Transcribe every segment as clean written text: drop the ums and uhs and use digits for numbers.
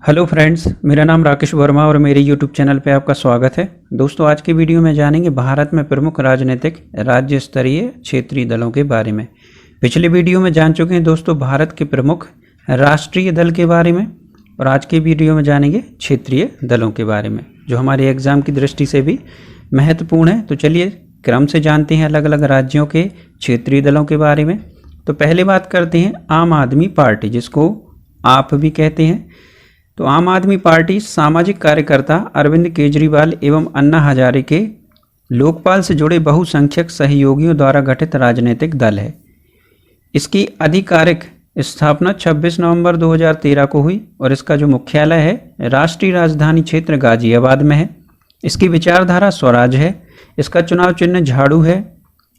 Hello friends, मेरा नाम राकेश वर्मा और मेरे यूट्यूब चैनल पे आपका स्वागत है। दोस्तों, आज की वीडियो में जानेंगे भारत में प्रमुख राजनीतिक राज्य स्तरीय क्षेत्रीय दलों के बारे में। पिछले वीडियो में जान चुके हैं दोस्तों भारत के प्रमुख राष्ट्रीय दल के बारे में, और आज की वीडियो में जानेंगे क्षेत्रीय दलों के बारे में, जो हमारे एग्जाम की दृष्टि से भी महत्वपूर्ण है। तो चलिए क्रम से जानते हैं अलग अलग राज्यों के क्षेत्रीय दलों के बारे में। तो पहले बात करते हैं आम आदमी पार्टी, जिसको आप भी कहते हैं। तो आम आदमी पार्टी सामाजिक कार्यकर्ता अरविंद केजरीवाल एवं अन्ना हजारे के लोकपाल से जुड़े बहुसंख्यक सहयोगियों द्वारा गठित राजनीतिक दल है। इसकी आधिकारिक स्थापना 26 नवंबर 2013 को हुई और इसका जो मुख्यालय है राष्ट्रीय राजधानी क्षेत्र गाजियाबाद में है। इसकी विचारधारा स्वराज है। इसका चुनाव चिन्ह झाड़ू है।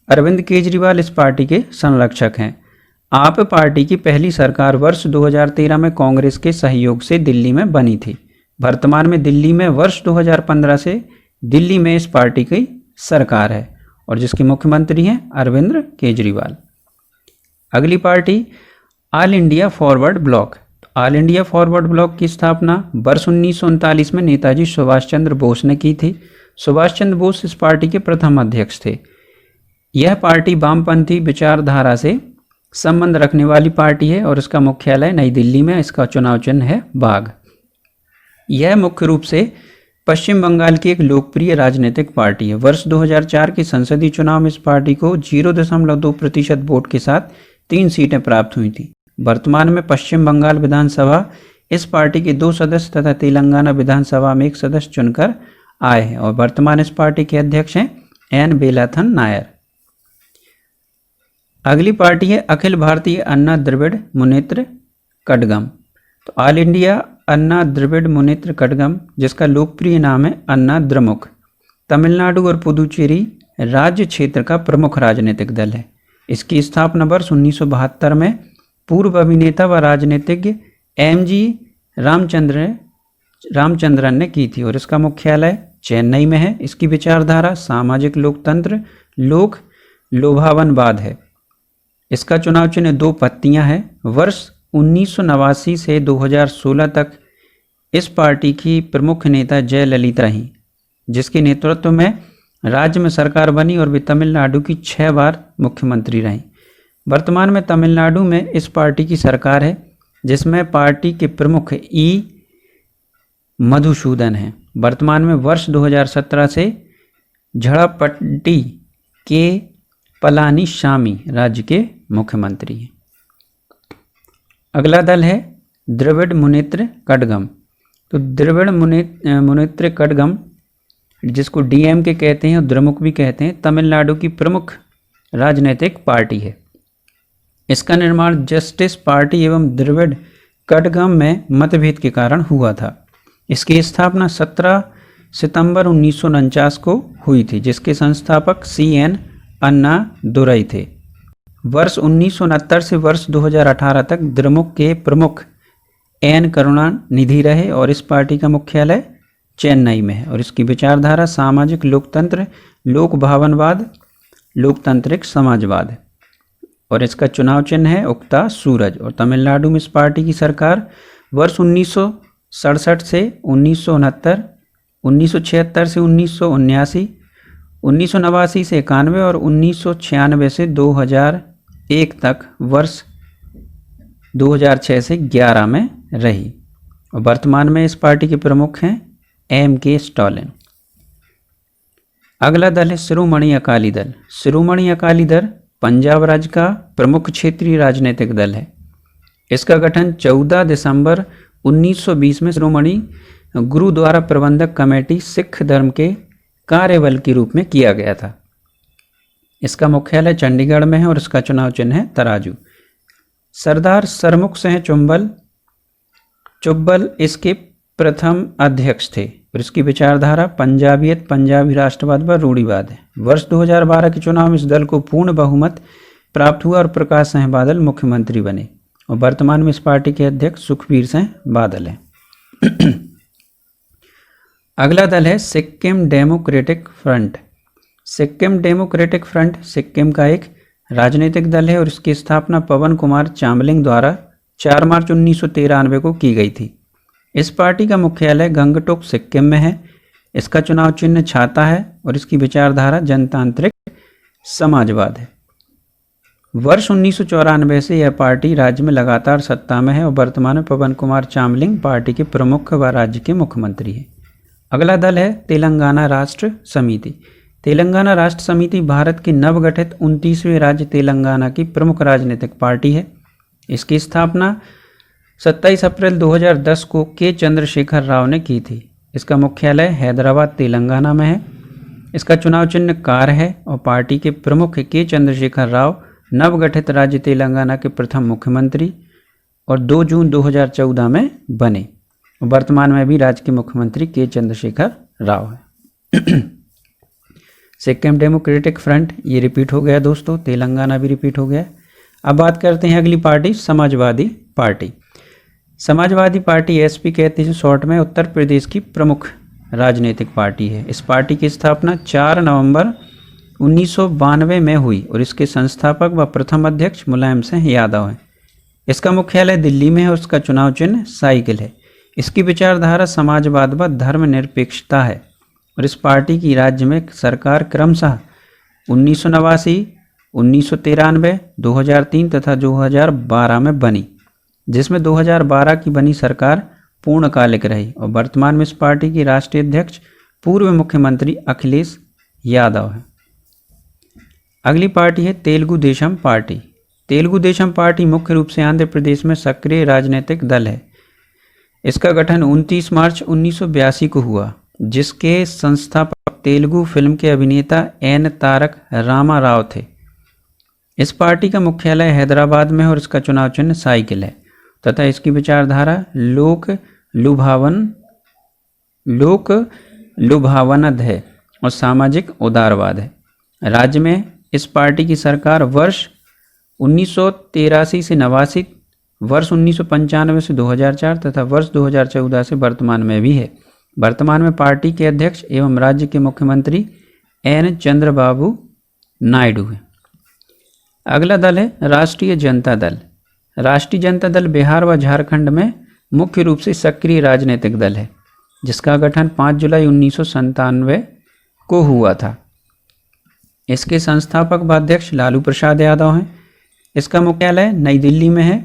अरविंद केजरीवाल इस पार्टी के संरक्षक हैं। आप पार्टी की पहली सरकार वर्ष 2013 में कांग्रेस के सहयोग से दिल्ली में बनी थी। वर्तमान में दिल्ली में वर्ष 2015 से दिल्ली में इस पार्टी की सरकार है और जिसके मुख्यमंत्री हैं अरविंद केजरीवाल। अगली party all India forward block. All India forward block की स्थापना वर्ष 1939 में नेताजी सुभाष चंद्र बोस ने की थी। सुभाष चंद्र बोस इस पार्टी के प्रथम अध्यक्ष थे। यह पार्टी वामपंथी विचारधारा से संबंध रखने वाली पार्टी है और इसका मुख्यालय नई दिल्ली में। इसका चुनाव चिन्ह है बाघ। यह मुख्य रूप से पश्चिम बंगाल की एक लोकप्रिय राजनीतिक पार्टी है। वर्ष 2004 के संसदीय चुनाव में इस पार्टी को 0.2% वोट के साथ 3 सीटें प्राप्त हुई थी। वर्तमान में पश्चिम बंगाल विधानसभा इस पार्टी के 2 सदस्य तथा तेलंगाना विधानसभा में 1 सदस्य चुनकर आए हैं और वर्तमान इस पार्टी के अध्यक्ष हैं एन वेलाथन नायर। अगली पार्टी है अखिल भारतीय अन्ना द्रविड़ मुनेत्र कड़गम। तो ऑल इंडिया अन्ना द्रविड़ मुनेत्र कड़गम, जिसका लोकप्रिय नाम है अन्ना द्रमुक, तमिलनाडु और पुदुचेरी राज्य क्षेत्र का प्रमुख राजनीतिक दल है। इसकी स्थापना वर्ष 1972 में पूर्व अभिनेता व राजनीतिज्ञ एमजी रामचंद्रन ने की थी और इसका मुख्यालय चेन्नई में है। इसकी विचारधारा सामाजिक लोकतंत्र लोक लोभावनवाद है। इसका चुनाव चिन्ह 2 पत्तियां है। वर्ष 1989 से 2016 तक इस पार्टी की प्रमुख नेता जयललिता रहीं, जिसके नेतृत्व में राज्य में सरकार बनी और वे तमिलनाडु की 6 बार मुख्यमंत्री रहीं। वर्तमान में तमिलनाडु में इस पार्टी की सरकार है, जिसमें पार्टी के प्रमुख ई मधुसूदन हैं। वर्तमान में वर्ष 2017 से झड़ापट्टी के पलानीस्वामी राज्य के मुख्यमंत्री हैं। अगला दल है द्रविड़ मुनेत्र कड़गम। तो द्रविड़ मुनेत्र कड़गम, जिसको डीएमके कहते हैं और द्रमुक भी कहते हैं, तमिलनाडु की प्रमुख राजनीतिक पार्टी है। इसका निर्माण जस्टिस पार्टी एवं द्रविड़ कड़गम में मतभेद के कारण हुआ था। इसकी स्थापना 17 सितंबर 1949 को हुई थी, जिसके संस्थापक CN अन्ना दुरई थे। वर्ष 1969 से वर्ष 2018 तक द्रमुक के प्रमुख एन करुणानिधि रहे और इस पार्टी का मुख्यालय चेन्नई में है और इसकी विचारधारा सामाजिक लोकतंत्र लोक भावनवाद लोकतांत्रिक समाजवाद है और इसका चुनाव चिन्ह है उगता सूरज। और तमिलनाडु में इस पार्टी की सरकार वर्ष 1967 से 1969, 1976 से 1979, 1989 से 91 और 1996 से 2001 तक वर्ष 2006 से 11 में रही और वर्तमान में इस पार्टी के प्रमुख हैं MK स्टालिन। अगला दल है शिरोमणि अकाली दल। शिरोमणि अकाली दल पंजाब राज्य का प्रमुख क्षेत्रीय राजनीतिक दल है। इसका गठन 14 दिसंबर 1920 में शिरोमणि गुरुद्वारा प्रबंधक कमेटी सिख धर्म के कार्यबल के रूप में किया गया था। इसका मुख्यालय चंडीगढ़ में है और इसका चुनाव चिन्ह है तराजू। सरदार सरमुख सिंह चुब्बल इसके प्रथम अध्यक्ष थे और इसकी विचारधारा पंजाबियत, पंजाबी राष्ट्रवाद व रूढ़िवाद है। वर्ष 2012 के चुनाव में इस दल को पूर्ण बहुमत प्राप्त हुआ और प्रकाश सिंह बादल मुख्यमंत्री बने और वर्तमान में इस पार्टी के अध्यक्ष सुखबीर सिंह बादल हैं। अगला दल है Sikkim democratic front. Sikkim democratic front Sikkim का एक राजनीतिक दल है और इसकी स्थापना पवन कुमार चामलिंग द्वारा 4 मार्च 1993 को की गई थी। इस पार्टी का मुख्यालय गंगटोक सिक्किम में है। इसका चुनाव चिन्ह छाता है और इसकी विचारधारा जनतांत्रिक समाजवाद है। वर्ष 1994 से यह पार्टी राज्य में लगातार सत्ता में है और वर्तमान में पवन कुमार चामलिंग पार्टी के प्रमुख व राज्य के मुख्यमंत्री हैं। अगला दल है तेलंगाना राष्ट्र समिति। तेलंगाना राष्ट्र समिति भारत की नवगठित 29वें राज्य तेलंगाना की प्रमुख राजनीतिक पार्टी है। इसकी स्थापना 27 अप्रैल 2010 को के चंद्रशेखर राव ने की थी। इसका मुख्यालय हैदराबाद तेलंगाना में है। इसका चुनाव चिन्ह कार है और पार्टी के प्रमुख के चंद्रशेखर राव नवगठित राज्य तेलंगाना के प्रथम मुख्यमंत्री और 2 जून 2014 में बने। वर्तमान में भी राज्य के मुख्यमंत्री के चंद्रशेखर राव है। सिक्किम डेमोक्रेटिक फ्रंट ये रिपीट हो गया दोस्तों, तेलंगाना भी रिपीट हो गया। अब बात करते हैं अगली party Samajwadi party. Samajwadi party SP कहते हैं शॉर्ट में, उत्तर प्रदेश की प्रमुख राजनीतिक पार्टी है। इस पार्टी की स्थापना 4 नवंबर 1992 में हुई और इसके संस्थापक व प्रथम अध्यक्ष मुलायम सिंह यादव हैं। इसका मुख्यालय दिल्ली में है और उसका चुनाव चिन्ह साइकिल है। इसकी विचारधारा समाजवाद व धर्मनिरपेक्षता है और इस पार्टी की राज्य में सरकार क्रमशः 1989, 1993, 2003 तथा 2012 में बनी, जिसमें 2012 की बनी सरकार पूर्णकालिक रही और वर्तमान में इस पार्टी की राष्ट्रीय अध्यक्ष पूर्व मुख्यमंत्री अखिलेश यादव हैं। अगली पार्टी है तेलुगु देशम पार्टी। तेलुगु देशम पार्टी मुख्य रूप से आंध्र प्रदेश में सक्रिय राजनीतिक दल है। इसका गठन 29 मार्च 1982 को हुआ, जिसके संस्थापक तेलुगु फिल्म के अभिनेता एन तारक रामा राव थे। इस पार्टी का मुख्यालय हैदराबाद में है और इसका चुनाव चिन्ह साइकिल है तथा इसकी विचारधारा लोक लुभावनद है और सामाजिक उदारवाद है। राज्य में इस पार्टी की सरकार वर्ष 1983 से 89, वर्ष 1995 से 2004 तथा वर्ष 2014 से वर्तमान में भी है। वर्तमान में पार्टी के अध्यक्ष एवं राज्य के मुख्यमंत्री एन चंद्रबाबू नायडू हैं। अगला दल है राष्ट्रीय जनता दल। राष्ट्रीय जनता दल बिहार व झारखंड में मुख्य रूप से सक्रिय राजनीतिक दल है, जिसका गठन 5 जुलाई 1997 को हुआ था। इसके संस्थापक व अध्यक्ष लालू प्रसाद यादव हैं। इसका मुख्यालय नई दिल्ली में है।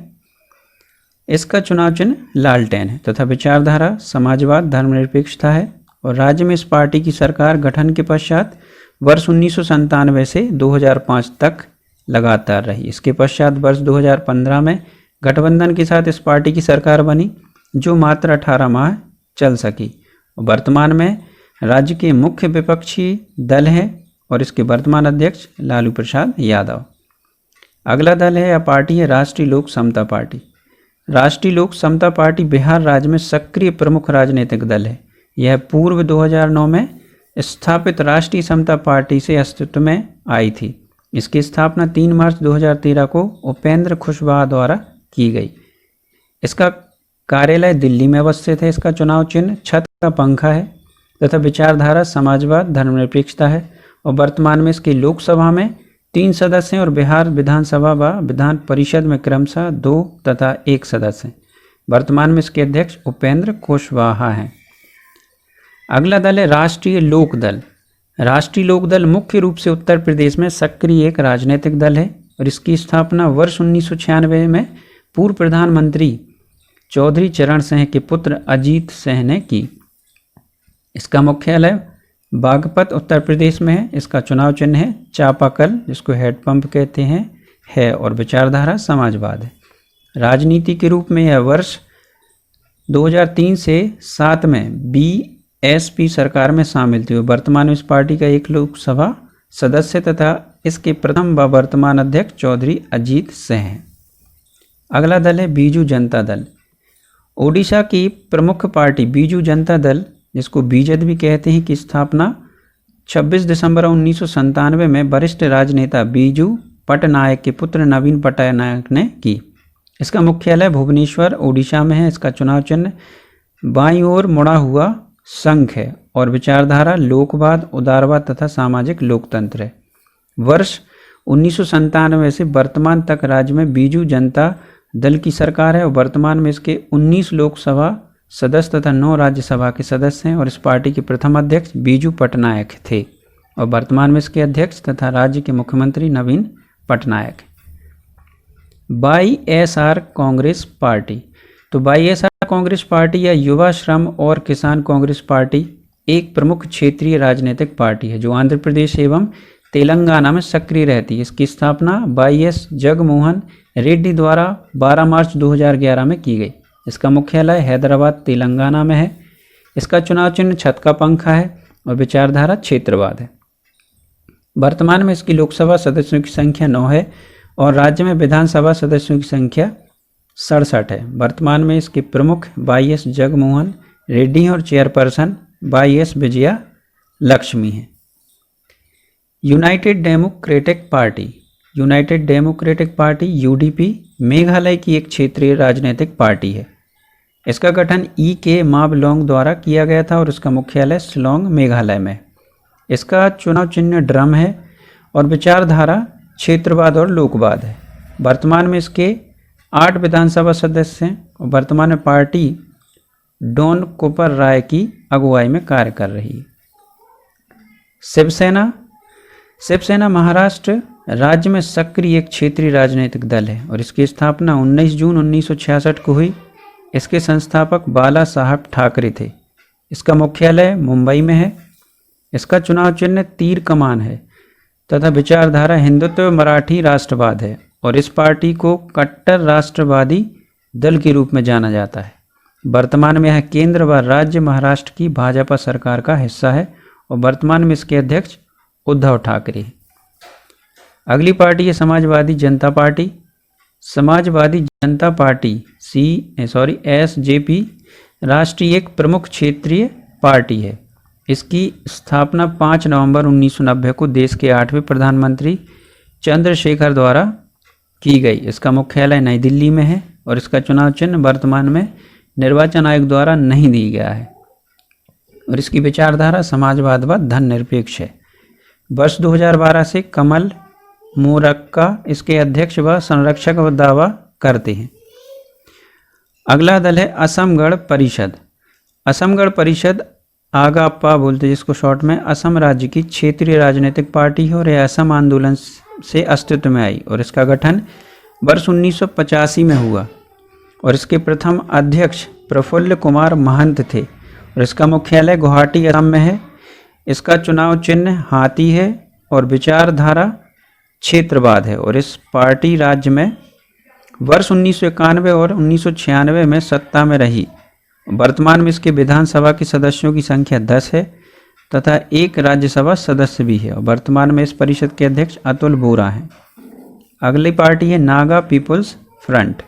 इसका चुनाव चिन्ह लालटेन है तथा विचारधारा समाजवाद धर्मनिरपेक्षता है और राज्य में इस पार्टी की सरकार गठन के पश्चात वर्ष 1997 से 2005 तक लगातार रही। इसके पश्चात वर्ष 2015 में गठबंधन के साथ इस पार्टी की सरकार बनी, जो मात्र 18 माह चल सकी। वर्तमान में राज्य के मुख्य विपक्षी दल है और इसके वर्तमान अध्यक्ष लालू प्रसाद यादव। अगला दल है या पार्टी है राष्ट्रीय लोक समता पार्टी। राष्ट्रीय लोक समता पार्टी बिहार राज्य में सक्रिय प्रमुख राजनीतिक दल है। यह पूर्व 2009 में स्थापित राष्ट्रीय समता पार्टी से अस्तित्व में आई थी। इसकी स्थापना 3 मार्च 2013 को उपेंद्र कुशवाहा द्वारा की गई। इसका कार्यालय दिल्ली में अवस्थित है। इसका चुनाव चिन्ह छत का पंखा है तथा विचारधारा समाजवाद धर्मनिरपेक्षता है और वर्तमान में इसकी लोकसभा में 3 सदस्य हैं और बिहार विधानसभा व विधान परिषद में क्रमशः 2 तथा 1 सदस्य हैं। वर्तमान में इसके अध्यक्ष उपेंद्र कुशवाहा हैं। अगला दल है राष्ट्रीय लोक दल। राष्ट्रीय लोक दल मुख्य रूप से उत्तर प्रदेश में सक्रिय एक राजनीतिक दल है और इसकी स्थापना वर्ष 1996 में पूर्व प्रधानमंत्री चौधरी चरण सिंह के पुत्र अजीत सिंह ने की। इसका मुख्यालय बागपत उत्तर प्रदेश में है। इसका चुनाव चिन्ह है चापाकल, जिसको हेडपंप कहते हैं, है और विचारधारा समाजवाद है। राजनीति के रूप में यह वर्ष 2003 से 7 में बीएसपी सरकार में शामिल थी। वर्तमान में इस पार्टी का एक लोकसभा सदस्य तथा इसके प्रथम व वर्तमान अध्यक्ष चौधरी अजीत सिंह हैं। अगला दल है बीजू जनता दल। ओडिशा की प्रमुख पार्टी बीजू जनता दल, जिसको बीजेड भी कहते हैं, की स्थापना 26 दिसंबर 1997 में वरिष्ठ राजनेता बीजू पटनायक के पुत्र नवीन पटनायक ने की। इसका मुख्यालय भुवनेश्वर ओडिशा में है। इसका चुनाव चिन्ह बाईं ओर मुड़ा हुआ शंख है और विचारधारा लोकवाद उदारवाद तथा सामाजिक लोकतंत्र है। वर्ष 1997 से वर्तमान तक राज्य में बीजू जनता दल की सरकार है और वर्तमान में इसके 19 लोकसभा सदस्य तथा 9 राज्यसभा के सदस्य हैं और इस पार्टी के प्रथम अध्यक्ष बीजू पटनायक थे और वर्तमान में इसके अध्यक्ष तथा राज्य के मुख्यमंत्री नवीन पटनायक। YSR Congress party. तो वाईएसआर कांग्रेस पार्टी या युवा श्रम और किसान कांग्रेस पार्टी एक प्रमुख क्षेत्रीय राजनीतिक पार्टी है जो आंध्र प्रदेश एवं तेलंगाना में सक्रिय रहती है। इसकी स्थापना वाईएस जगमोहन रेड्डी द्वारा 12 मार्च 2011 में की गई। इसका मुख्यालय हैदराबाद तेलंगाना में है। इसका चुनाव चिन्ह छत का पंखा है और विचारधारा क्षेत्रवाद है। वर्तमान में इसकी लोकसभा सदस्यों की संख्या 9 है और राज्य में विधानसभा सदस्यों की संख्या 67 है। वर्तमान में इसके प्रमुख वाईएस जगमोहन रेड्डी और चेयरपर्सन वाईएस विजया लक्ष्मी है। United democratic party. United democratic party UDP Meghalaya की एक क्षेत्रीय राजनीतिक पार्टी है। इसका गठन के मावलोंग द्वारा किया गया था और इसका मुख्यालय शिलोंग मेघालय में। इसका चुनाव चिन्ह ड्रम है और विचारधारा क्षेत्रवाद और लोकवाद है। वर्तमान में इसके 8 विधानसभा सदस्य हैं और वर्तमान में पार्टी डॉन कुपर राय की अगुवाई में कार्य कर रही है। शिवसेना। शिवसेना महाराष्ट्र राज्य में सक्रिय एक क्षेत्रीय राजनीतिक दल है और इसकी स्थापना 19 जून 1966 को हुई। इसके संस्थापक बाला साहब ठाकरे थे। इसका मुख्यालय मुंबई में है। इसका चुनाव चिन्ह तीर कमान है तथा विचारधारा हिंदुत्व मराठी राष्ट्रवाद है और इस पार्टी को कट्टर राष्ट्रवादी दल के रूप में जाना जाता है। वर्तमान में यह केंद्र व राज्य महाराष्ट्र की भाजपा सरकार का हिस्सा है और वर्तमान में इसके अध्यक्ष उद्धव ठाकरे हैं। अगली पार्टी है समाजवादी जनता पार्टी। समाजवादी जनता पार्टी एसजेपी राष्ट्रीय एक प्रमुख क्षेत्रीय पार्टी है। इसकी स्थापना 5 नवंबर 1990 को देश के 8वें प्रधानमंत्री चंद्रशेखर द्वारा की गई। इसका मुख्यालय नई दिल्ली में है और इसका चुनाव चिन्ह वर्तमान में निर्वाचन आयोग द्वारा नहीं दी गया है और इसकी विचारधारा समाजवाद व धर्मनिरपेक्ष है। वर्ष 2012 से कमल मोरक्का इसके अध्यक्ष व संरक्षक व दावा करते हैं। अगला दल है असम गण परिषद। असम गण परिषद आगापा बोलते जिसको शॉर्ट में, असम राज्य की क्षेत्रीय राजनीतिक पार्टी है और यह असम आंदोलन से अस्तित्व में आई और इसका गठन वर्ष 1985 में हुआ और इसके प्रथम अध्यक्ष प्रफुल्ल कुमार महंत थे और इसका मुख्यालय गुवाहाटी असम में है। इसका चुनाव चिन्ह हाथी है और विचारधारा क्षेत्रवाद है और इस पार्टी राज्य में वर्ष 1991 और 1996 में सत्ता में रही। वर्तमान में इसके विधानसभा के सदस्यों की संख्या 10 है तथा एक राज्यसभा सदस्य भी है और वर्तमान में इस परिषद के अध्यक्ष अतुल बोरा हैं। अगली पार्टी है Naga people's front.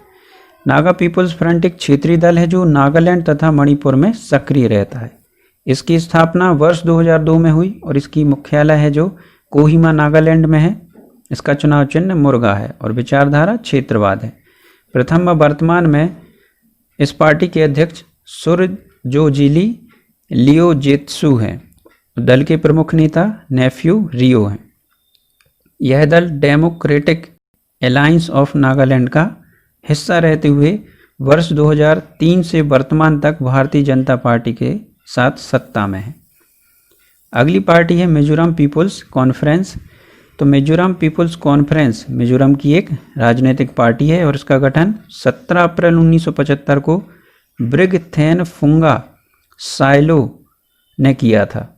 Naga people's front एक क्षेत्रीय दल है जो नागालैंड तथा मणिपुर में सक्रिय रहता है। इसकी स्थापना वर्ष 2002 में हुई और इसकी मुख्यालय है जो कोहिमा नागालैंड में है। इसका चुनाव चिन्ह मुर्गा है और विचारधारा क्षेत्रवाद है। प्रथम व वर्तमान में इस पार्टी के अध्यक्ष सुरजोजिली लियोजेत्सु हैं। दल के प्रमुख नेता नेफ्यू रियो हैं। यह दल डेमोक्रेटिक अलायंस ऑफ नागालैंड का हिस्सा रहते हुए वर्ष 2003 से वर्तमान तक भारतीय जनता पार्टी के साथ सत्ता में है। अगली पार्टी है मिजोरम पीपुल्स कॉन्फ्रेंस। तो मिजोरम पीपुल्स कॉन्फ्रेंस मिजोरम की एक राजनीतिक पार्टी है और इसका गठन 17 अप्रैल 1975 को ब्रिगथेनफुंगा साइलो ने किया था।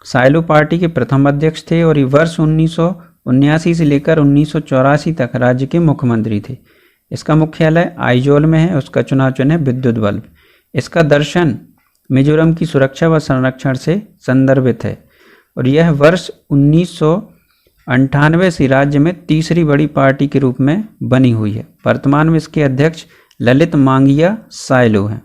साइलो पार्टी के प्रथम अध्यक्ष थे और ये वर्ष 1979 से लेकर 1984 तक राज्य के मुख्यमंत्री थे। इसका मुख्यालय आइजोल में है। उसका चुनाव चिन्ह है विद्युत बल्ब। इसका दर्शन मिजोरम की सुरक्षा व संरक्षण से संदर्भित है और यह वर्ष 1998 से राज्य में तीसरी बड़ी पार्टी के रूप में बनी हुई है। वर्तमान में इसके अध्यक्ष ललित मांगिया साइलो हैं।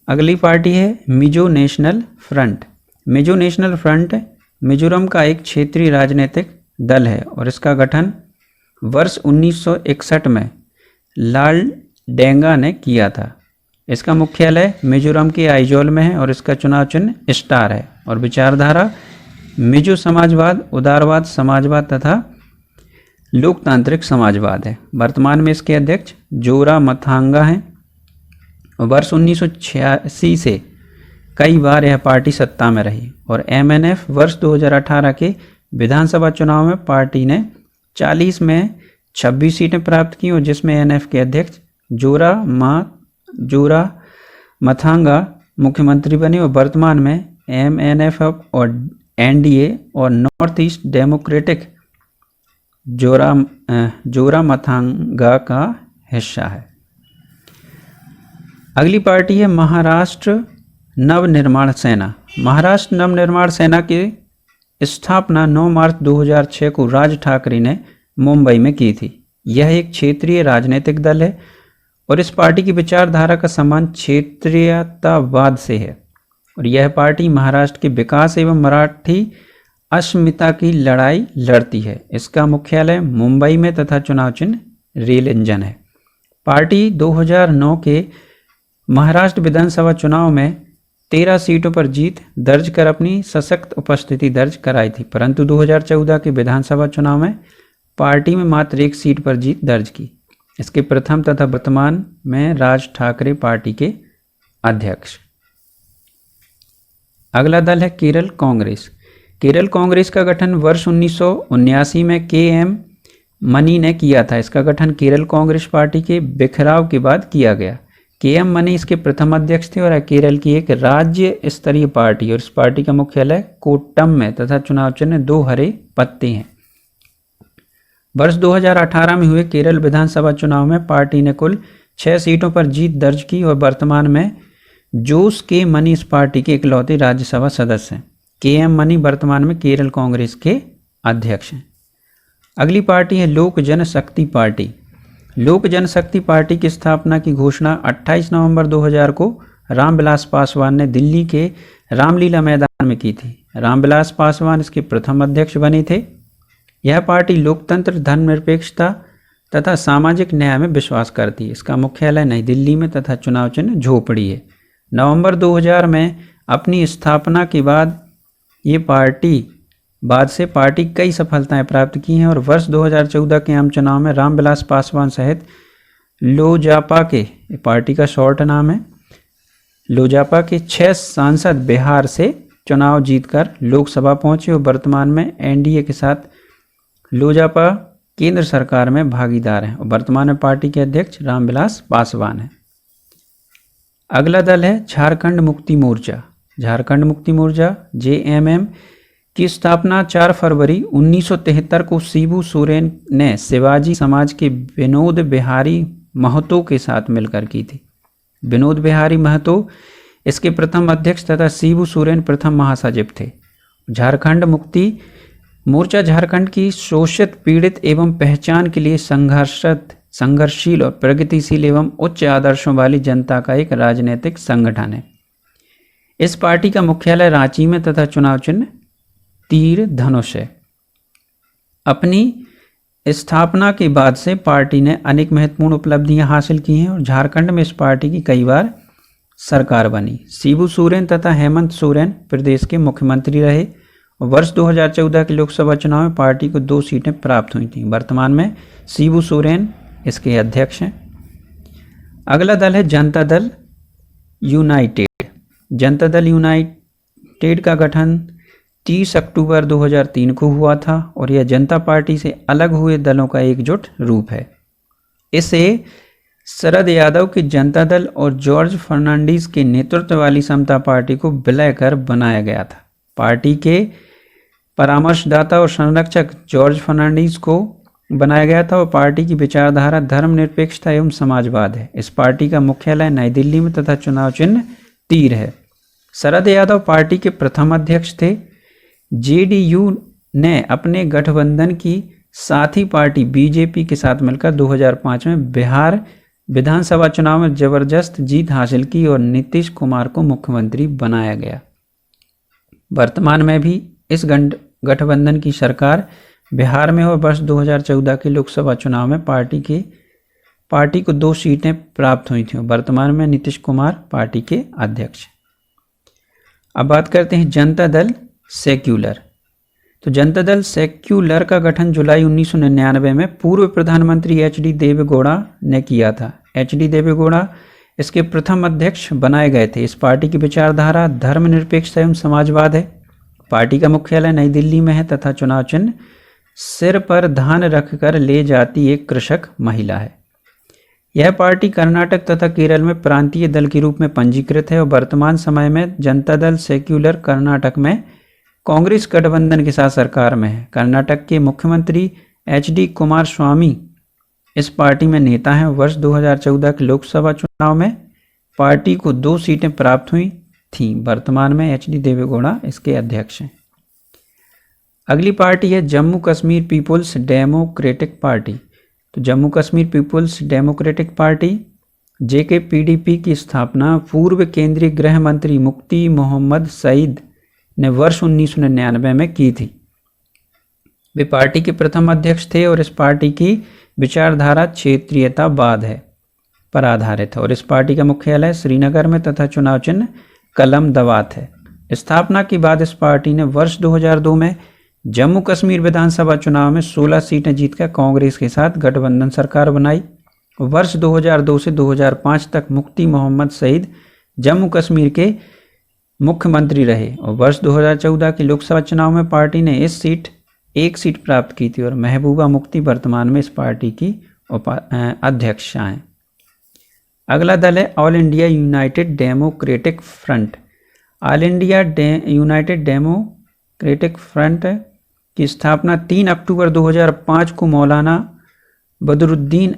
अगली पार्टी है Mizo national front. Mizo national front Mizoram का एक क्षेत्रीय राजनीतिक दल है और इसका गठन वर्ष 1961 में लाल डेंगा ने किया था। इसका मुख्यालय मिजोरम के आइजोल में है और इसका चुनाव चिन्ह स्टार है और विचारधारा मिजो समाजवाद, उदारवाद समाजवाद तथा लोकतांत्रिक समाजवाद है। वर्तमान में इसके अध्यक्ष जोरा मथांगा हैं वर्ष 1986 से कई बार यह पार्टी सत्ता में रही और MNF वर्ष 2018 के विधानसभा चुनाव में पार्टी ने 40 में 26 सीटें प्राप्त की और जिसमें NF के अध्यक्ष जोरा मथांगा मुख्यमंत्री बने और वर्तमान में MNF और NDA और नॉर्थ ईस्ट डेमोक्रेटिक जोरा मथांगा का हिस्सा है। अगली पार्टी है महाराष्ट्र नवनिर्माण सेना। महाराष्ट्र नवनिर्माण सेना की स्थापना 9 मार्च 2006 को राज ठाकरे ने मुंबई में की थी। यह एक क्षेत्रीय राजनीतिक दल है और इस पार्टी की विचारधारा का संबंध क्षेत्रीयतावाद से है और यह पार्टी महाराष्ट्र के विकास एवं मराठी अस्मिता की लड़ाई लड़ती है। इसका मुख्यालय मुंबई में तथा चुनाव चिन्ह रेल इंजन है। पार्टी 2009 के महाराष्ट्र विधानसभा चुनाव में 13 सीटों पर जीत दर्ज कर अपनी सशक्त उपस्थिति दर्ज कराई थी, परंतु 2014 के विधानसभा चुनाव में पार्टी में मात्र 1 सीट पर जीत दर्ज की। इसके प्रथम तथा वर्तमान में राज ठाकरे पार्टी के अध्यक्ष। अगला दल है केरल कांग्रेस। केरल कांग्रेस का गठन वर्ष 1979 में KM मनी ने किया था। इसका गठन केरल कांग्रेस पार्टी के बिखराव के बाद किया गया। KM मनी इसके प्रथम अध्यक्ष थे और केरल की एक राज्य स्तरीय पार्टी और इस पार्टी का मुख्यालय कोट्टम में तथा चुनाव चिन्ह 2 हरे पत्ते हैं। वर्ष 2018 में हुए केरल विधानसभा चुनाव में पार्टी ने कुल 6 सीटों पर जीत दर्ज की और वर्तमान में जोस के मनी इस पार्टी के इकलौते राज्यसभा सदस्य हैं। KM मनी वर्तमान में केरल कांग्रेस के अध्यक्ष हैं। अगली पार्टी है लोक जनशक्ति पार्टी। लोक जनशक्ति पार्टी की स्थापना की घोषणा 28 नवंबर 2000 को रामविलास पासवान ने दिल्ली के रामलीला मैदान में की थी। रामविलास पासवान इसके प्रथम अध्यक्ष बने थे। यह पार्टी लोकतंत्र, धर्मनिरपेक्षता तथा सामाजिक न्याय में विश्वास करती है। इसका मुख्यालय नई दिल्ली में तथा चुनाव चिन्ह झोपड़ी है। नवंबर 2000 में अपनी स्थापना के बाद से पार्टी कई सफलताएं प्राप्त की हैं और वर्ष 2014 के आम चुनाव में रामविलास पासवान सहित लोजपा के, पार्टी का शॉर्ट नाम है, लोजपा के 6 सांसद बिहार से चुनाव जीतकर लोकसभा पहुंचे और वर्तमान में NDA के साथ लोजपा केंद्र सरकार में भागीदार हैं और वर्तमान में पार्टी के अध्यक्ष रामविलास पासवान हैं। अगला दल है झारखंड मुक्ति मोर्चा। झारखंड मुक्ति मोर्चा JMM की स्थापना 4 फरवरी 1973 को शिबू सोरेन ने शिवाजी समाज के विनोद बिहारी महतो के साथ मिलकर की थी। विनोद बिहारी महतो इसके प्रथम अध्यक्ष तथा शिबू सोरेन प्रथम महासचिव थे। झारखंड मुक्ति मोर्चा झारखंड की शोषित, पीड़ित एवं पहचान के लिए संघर्षशील और प्रगतिशील एवं उच्च आदर्शों वाली जनता का एक राजनीतिक संगठन है। इस पार्टी का मुख्यालय रांची में तथा चुनाव चिन्ह तीर धनुष है। अपनी स्थापना के बाद से पार्टी ने अनेक महत्वपूर्ण उपलब्धियां हासिल की हैं और झारखंड में इस पार्टी की कई बार सरकार बनी। शिबू सोरेन तथा हेमंत सोरेन प्रदेश के मुख्यमंत्री रहे। वर्ष 2014 के लोकसभा चुनाव में पार्टी को 2 सीटें प्राप्त हुई थीं। वर्तमान में शिबू सोरेन इसके अध्यक्ष हैं। अगला दल है जनता दल यूनाइटेड। जनता दल यूनाइटेड का गठन 30 अक्टूबर 2003 को हुआ था और यह जनता पार्टी से अलग हुए दलों का एकजुट रूप है। इसे शरद यादव के जनता दल और जॉर्ज फर्नांडीज के नेतृत्व वाली समता पार्टी को विलय कर बनाया गया था। पार्टी के परामर्शदाता और संरक्षक जॉर्ज फर्नांडीज को बनाया गया था और पार्टी की विचारधारा धर्मनिरपेक्षता एवं समाजवाद है। इस पार्टी का मुख्यालय नई दिल्ली में तथा चुनाव चिन्ह तीर है। शरद यादव पार्टी के प्रथम अध्यक्ष थे। JDU ने अपने गठबंधन की साथी पार्टी BJP के साथ मिलकर 2005 में बिहार विधानसभा चुनाव में जबरदस्त जीत हासिल की और नीतीश कुमार को मुख्यमंत्री बनाया गया। वर्तमान में भी इस गठबंधन की सरकार बिहार में और वर्ष 2014 के लोकसभा चुनाव में पार्टी को 2 सीटें प्राप्त हुई थीं। वर्तमान में नीतीश कुमार पार्टी के अध्यक्ष। अब बात करते हैं जनता दल सेक्युलर। तो जनता दल सेक्युलर का गठन जुलाई 1999 में पूर्व प्रधानमंत्री HD देवेगौड़ा ने किया था। HD देवेगौड़ा इसके प्रथम अध्यक्ष बनाए गए थे। इस पार्टी की विचारधारा धर्मनिरपेक्ष एवं समाजवाद है। पार्टी का मुख्यालय नई दिल्ली में है तथा चुनाव चिन्ह सिर पर धान रखकर ले जाती एक कृषक महिला है। यह पार्टी कर्नाटक तथा केरल में प्रांतीय दल के रूप में पंजीकृत है और वर्तमान समय में जनता दल सेक्युलर कर्नाटक में कांग्रेस गठबंधन के साथ सरकार में है। कर्नाटक के मुख्यमंत्री HD कुमारस्वामी इस पार्टी में नेता हैं। वर्ष 2014 के लोकसभा चुनाव में पार्टी को 2 सीटें प्राप्त हुई थीं। वर्तमान में HD देवेगौड़ा इसके अध्यक्ष हैं। अगली पार्टी है Jammu Kashmir people's democratic party. तो Jammu Kashmir people's democratic party JKPDP की स्थापना पूर्व केंद्रीय गृह मंत्री मुफ्ती मोहम्मद सईद ने वर्ष 1999 में की थी। वे पार्टी के प्रथम अध्यक्ष थे और इस पार्टी की विचारधारा क्षेत्रीयतावाद है पर आधारित है और इस पार्टी का मुख्यालय श्रीनगर में तथा चुनाव चिन्ह कलम दवात है। स्थापना के बाद इस पार्टी ने वर्ष 2002 में जम्मू कश्मीर विधानसभा चुनाव में 16 सीटें जीतकर कांग्रेस के साथ गठबंधन सरकार बनाई। वर्ष 2002 से 2005 तक मुफ्ती मोहम्मद सईद जम्मू कश्मीर के मुख्यमंत्री रहे और वर्ष 2014 के लोकसभा चुनाव में पार्टी ने एक सीट प्राप्त की थी और महबूबा मुफ्ती वर्तमान में इस पार्टी की अध्यक्ष हैं। अगला दल है all India United democratic front. All India United democratic front की स्थापना 3 अक्टूबर 2005 को मौलाना बदरुद्दीन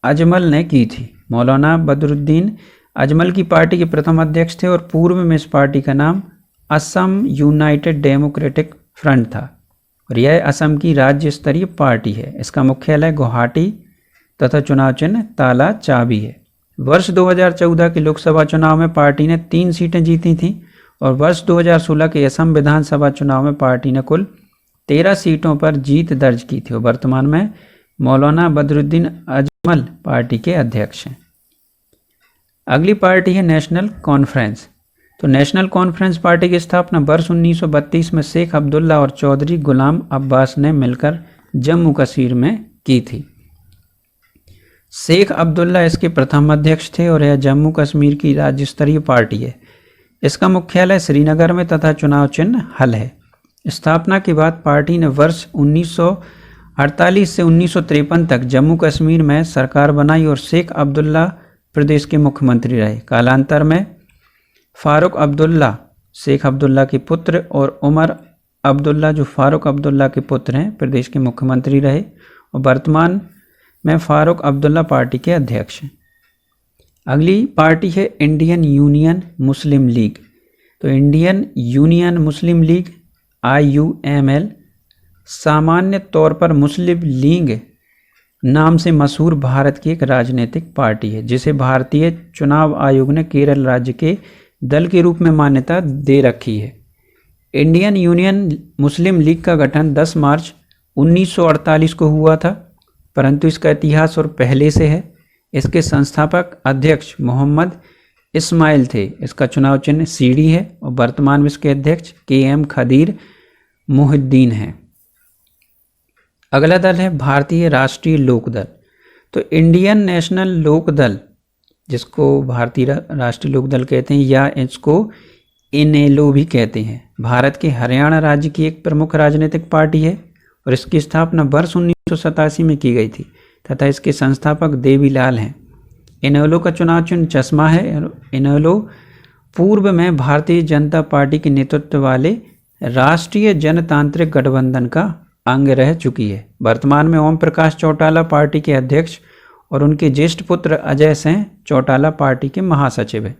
अजमल ने की थी। मौलाना बदरुद्दीन अजमल की पार्टी के प्रथम अध्यक्ष थे और पूर्व में इस पार्टी का नाम असम यूनाइटेड डेमोक्रेटिक फ्रंट था और यह असम की राज्य स्तरीय पार्टी है। इसका मुख्यालय गुवाहाटी तथा चुनाव चिन्ह ताला चाबी है। वर्ष 2014 के लोकसभा चुनाव में पार्टी ने 3 सीटें जीती थीं और वर्ष 2016 के असम विधानसभा चुनाव में पार्टी ने कुल 13 सीटों पर जीत दर्ज की थी और वर्तमान में मौलाना बदरुद्दीन अजमल पार्टी के अध्यक्ष हैं। अगली पार्टी है नेशनल कॉन्फ्रेंस। तो नेशनल कॉन्फ्रेंस पार्टी की स्थापना वर्ष 1932 में शेख अब्दुल्ला और चौधरी गुलाम अब्बास ने मिलकर जम्मू कश्मीर में की थी। शेख अब्दुल्ला इसके प्रथम अध्यक्ष थे और यह जम्मू कश्मीर की राज्य स्तरीय पार्टी है। इसका मुख्यालय श्रीनगर में तथा चुनाव चिन्ह हल है। स्थापना के बाद पार्टी ने वर्ष 1948 से 1953 तक जम्मू कश्मीर में सरकार बनाई और शेख अब्दुल्ला प्रदेश के मुख्यमंत्री रहे। कालांतर में फारूक अब्दुल्ला शेख अब्दुल्ला के पुत्र और उमर अब्दुल्ला जो फारूक अब्दुल्ला के पुत्र हैं प्रदेश के मुख्यमंत्री रहे और वर्तमान में फारूक अब्दुल्ला पार्टी के अध्यक्ष हैं। अगली पार्टी है इंडियन यूनियन मुस्लिम लीग। तो इंडियन यूनियन मुस्लिम लीग IUML सामान्य तौर पर मुस्लिम लीग नाम से मशहूर भारत की एक राजनीतिक पार्टी है जिसे भारतीय चुनाव आयोग ने केरल राज्य के दल के रूप में मान्यता दे रखी है। इंडियन यूनियन मुस्लिम लीग का गठन 10 मार्च 1948 को हुआ था, परंतु इसका इतिहास और पहले से है। इसके संस्थापक अध्यक्ष मोहम्मद इस्माइल थे। इसका चुनाव चिन्ह सीढ़ी है और वर्तमान में इसके अध्यक्ष KM खदीर मुहिद्दीन हैं। अगला दल है भारतीय राष्ट्रीय लोकदल। तो इंडियन नेशनल लोकदल जिसको भारतीय राष्ट्रीय लोकदल कहते हैं या इसको INELO भी कहते हैं, भारत के हरियाणा राज्य की एक प्रमुख राजनीतिक पार्टी है और इसकी स्थापना वर्ष 1987 में की गई थी तथा इसके संस्थापक देवीलाल हैं। INELO का चुनाव चिन्ह चश्मा है। INELO पूर्व में भारतीय जनता पार्टी के नेतृत्व वाले राष्ट्रीय जनतांत्रिक गठबंधन का अंग रह चुकी है। वर्तमान में ओम प्रकाश चौटाला पार्टी के अध्यक्ष और उनके ज्येष्ठ पुत्र अजय सिंह चौटाला पार्टी के महासचिव हैं।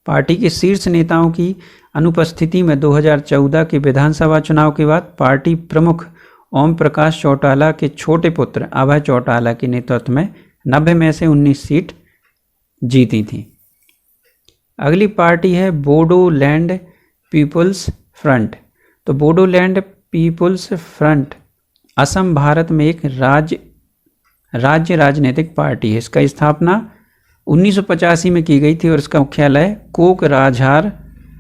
पार्टी के शीर्ष नेताओं की अनुपस्थिति में 2014 के विधानसभा चुनाव के बाद पार्टी प्रमुख ओम प्रकाश चौटाला के छोटे पुत्र अभय चौटाला के नेतृत्व में 90 में से 19 सीट जीती थी। अगली पार्टी है बोडोलैंड पीपुल्स फ्रंट। तो बोडोलैंड पीपुल्स फ्रंट असम भारत में एक राज्य राजनीतिक पार्टी है। इसका स्थापना 1985 में की गई थी और इसका मुख्यालय कोकराझार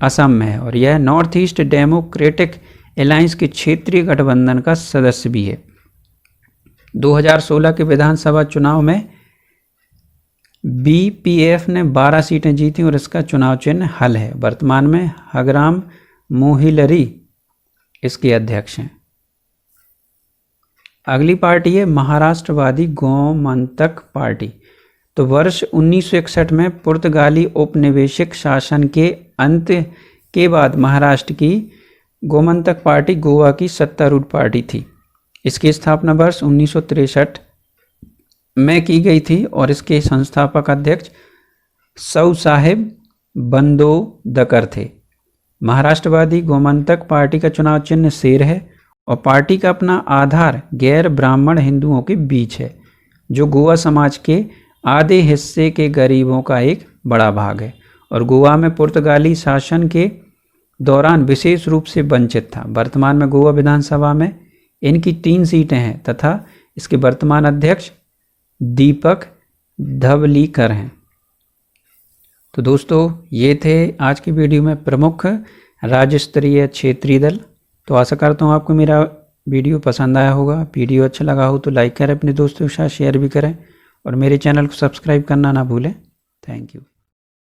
असम में है और यह नॉर्थ ईस्ट डेमोक्रेटिक अलायंस के क्षेत्रीय गठबंधन का सदस्य भी है। 2016 के विधानसभा चुनाव में बीपीएफ ने 12 सीटें जीती और इसका चुनाव चिन्ह हल है। वर्तमान में हगराम मोहिलरी इसके अध्यक्ष हैं। अगली पार्टी है महाराष्ट्रवादी गोमंतक पार्टी। तो वर्ष 1961 में पुर्तगाली औपनिवेशिक शासन के अंत के बाद महाराष्ट्र की गोमंतक पार्टी गोवा की सत्तारूढ़ पार्टी थी। इसकी स्थापना वर्ष 1963 में की गई थी और इसके संस्थापक अध्यक्ष सऊ साहेब बंदोदकर थे। महाराष्ट्रवादी गोमंतक पार्टी का चुनाव चिन्ह शेर है और पार्टी का अपना आधार गैर ब्राह्मण हिंदुओं के बीच है, जो गोवा समाज के आधे हिस्से के गरीबों का एक बड़ा भाग है और गोवा में पुर्तगाली शासन के दौरान विशेष रूप से वंचित था। वर्तमान में गोवा विधानसभा में इनकी 3 सीटें हैं तथा इसके वर्तमान अध्यक्ष दीपक धवलीकर हैं। तो दोस्तों ये थे आज की वीडियो में प्रमुख राज्य स्तरीय क्षेत्रीय दल। तो आशा करता हूँ आपको मेरा वीडियो पसंद आया होगा। वीडियो अच्छा लगा हो तो लाइक करें, अपने दोस्तों के साथ शेयर भी करें और मेरे चैनल को सब्सक्राइब करना ना भूलें। Thank you.